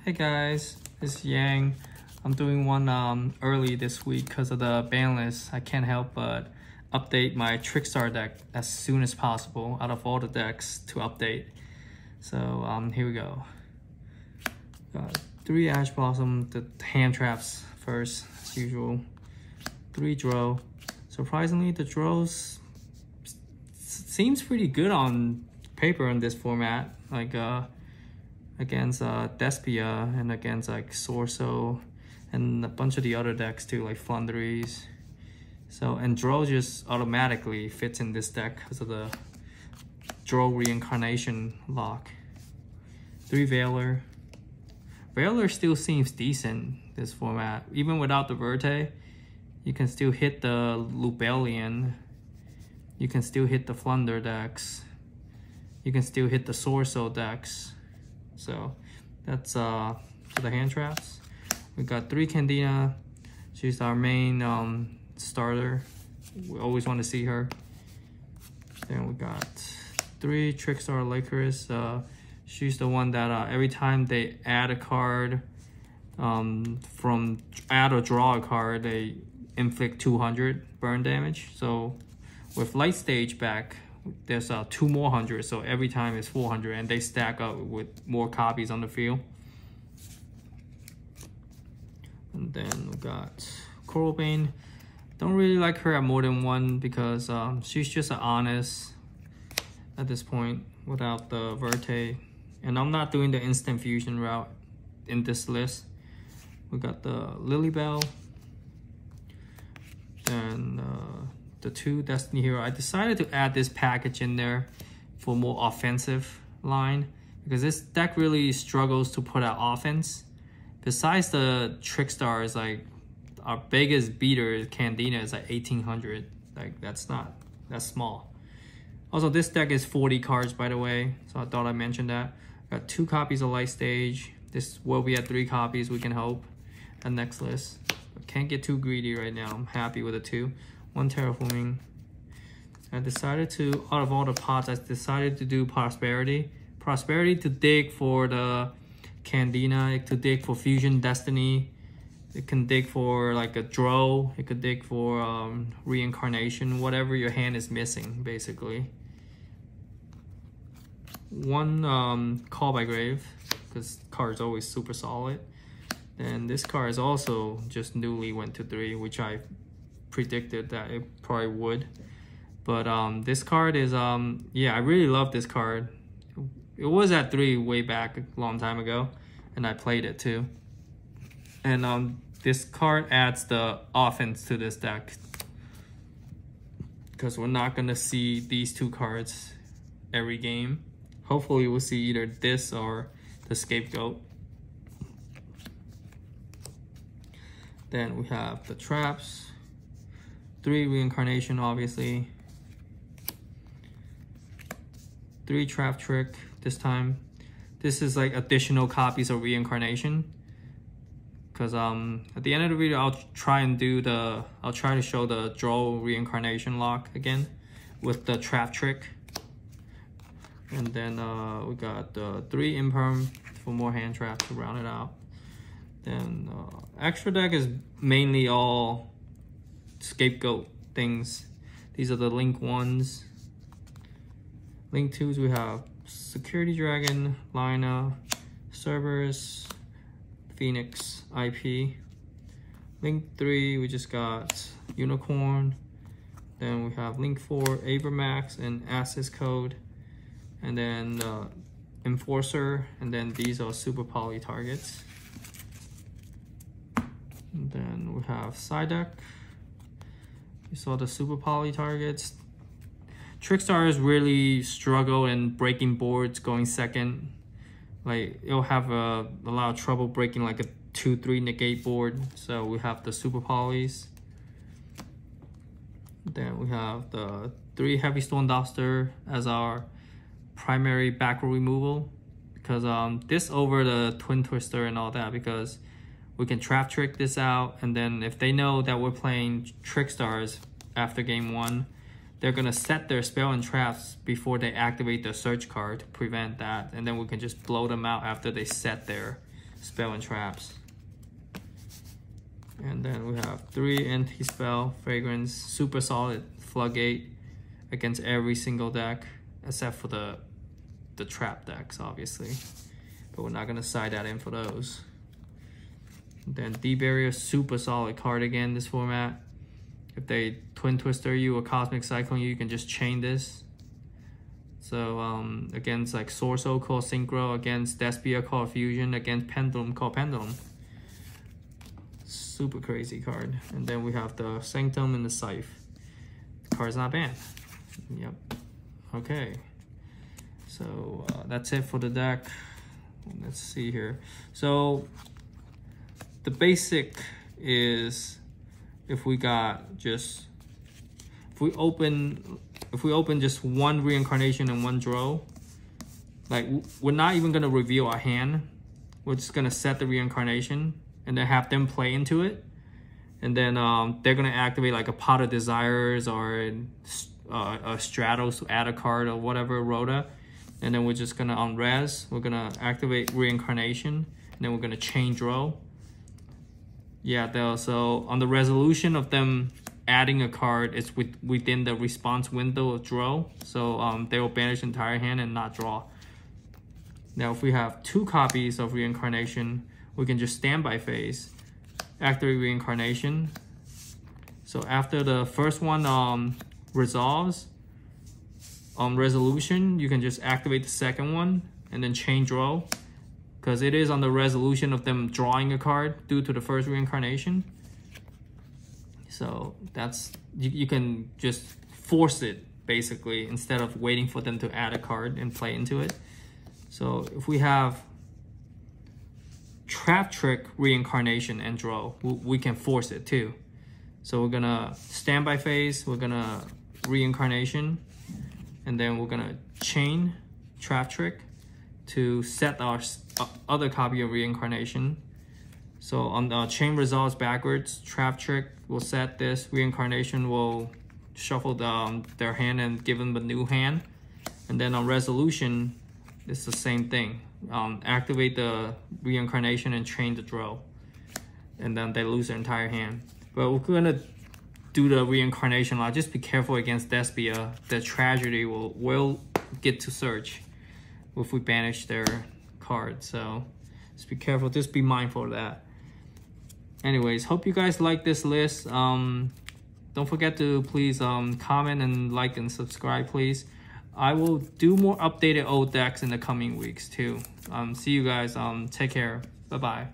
Hey guys, it's Yang. I'm doing one early this week because of the ban list. I can't help but update my Trickstar deck as soon as possible out of all the decks to update. So here we go. Got 3 Ash Blossom, the hand traps first as usual. 3 Drow. Surprisingly, the Drows seems pretty good on paper in this format. Like against Despia and against like Sorso and a bunch of the other decks too, like Flunderies. So, and Drow just automatically fits in this deck because of the Drow reincarnation lock. 3 Veiler. Veiler still seems decent this format. Even without the Verte, you can still hit the Lubellian. You can still hit the Flunder decks. You can still hit the Sorso decks. So that's for the hand traps. We got 3 Candina. She's our main starter. We always want to see her. Then we got 3 Trickstar Licorice. She's the one that every time they add a card, from add or draw a card, they inflict 200 burn damage. So with Light Stage back, there's 2 more 100, so every time it's 400, and they stack up with more copies on the field. And then we got Coralbane. Don't really like her at more than 1 because she's just an honest at this point without the Verte. And I'm not doing the instant fusion route in this list. We got the Lilybell. Then the 2 Destiny Hero. I decided to add this package in there for more offensive line because this deck really struggles to put out offense. Besides the Trickstars, like our biggest beater Candina is like 1800. Like that's small. Also, this deck is 40 cards, by the way, so I thought I'd mention that. Got 2 copies of Light Stage. This will be at 3 copies, we can hope, at next list. But can't get too greedy right now. I'm happy with the 2. 1 Terraforming. I decided to, out of all the pots, I decided to do Prosperity. Prosperity to dig for the Candina, to dig for Fusion Destiny. It can dig for like a Drow. It could dig for Reincarnation, whatever your hand is missing, basically. 1 Call by Grave, because card is always super solid. And this card is also just newly went to 3, which I predicted that it probably would. But this card is yeah, I really love this card. It was at 3 way back a long time ago, and I played it too. And this card adds the offense to this deck because we're not gonna see these 2 cards every game. Hopefully we'll see either this or the Scapegoat. Then we have the traps. 3 Reincarnation, obviously. 3 Trap Trick this time. This is like additional copies of Reincarnation. Because at the end of the video, I'll try to show the Drow Reincarnation lock again with the Trap Trick. And then we got 3 Imperm for more hand traps to round it out. Then extra deck is mainly all Scapegoat things. These are the Link 1s. Link 2s, we have Security Dragon, Lina, Cerberus, Phoenix, IP. Link 3, we just got Unicorn. Then we have Link 4, Avermax, and Access Code. And then Enforcer, and then these are Super Poly targets. And then we have side deck. You saw the Super Poly targets. Trickstars really struggle in breaking boards going second. Like it'll have a lot of trouble breaking like a 2-3 negate board. So we have the Super Polys. Then we have the 3 Heavy Stone Duster as our primary back row removal. Because this over the Twin Twister and all that, because we can trap trick this out, and then if they know that we're playing Trickstars after game 1, they're gonna set their spell and traps before they activate the search card to prevent that, and then we can just blow them out after they set their spell and traps. And then we have 3 anti-spell, fragrance, super solid, floodgate against every single deck except for the trap decks, obviously. But we're not gonna side that in for those. And then Deep Barrier, super solid card again this format. If they Twin Twister you or Cosmic Cyclone you can just chain this. So against like Sorso called Synchro, against Despia called Fusion, against Pendulum called Pendulum. Super crazy card. And then we have the Sanctum and the Scythe. The card's not banned. Yep. Okay. So that's it for the deck. Let's see here. So the basic is if we open just one reincarnation and one draw, like we're not even gonna reveal our hand. We're just gonna set the reincarnation and then have them play into it, and then they're gonna activate like a Pot of Desires or a Stratos to add a card or whatever, Rhoda, and then we're just gonna on res we're gonna activate reincarnation, and then we're gonna chain draw. Yeah, so on the resolution of them adding a card, it's within the response window of draw, so they will banish the entire hand and not draw. Now if we have 2 copies of reincarnation, we can just standby phase, activate reincarnation. So after the first one resolves, on resolution, you can just activate the second one and then chain draw, because it is on the resolution of them drawing a card due to the first reincarnation. So that's, you can just force it basically instead of waiting for them to add a card and play into it. So if we have Trap Trick, reincarnation, and draw, we can force it too. So we're gonna standby phase, we're gonna reincarnation, and then we're gonna chain Trap Trick to set our other copy of reincarnation. So on the chain results backwards, Trap Trick will set this, reincarnation will shuffle their hand and give them a new hand. And then on resolution, it's the same thing. Activate the reincarnation and chain the draw, and then they lose their entire hand. But we're gonna do the reincarnation a lot. Just be careful against Despia. The tragedy will get to search if we banish their card. So just be careful, just be mindful of that. Anyways, hope you guys like this list. Don't forget to please comment and like and subscribe, please. I will do more updated old decks in the coming weeks too. See you guys. Take care. Bye-bye.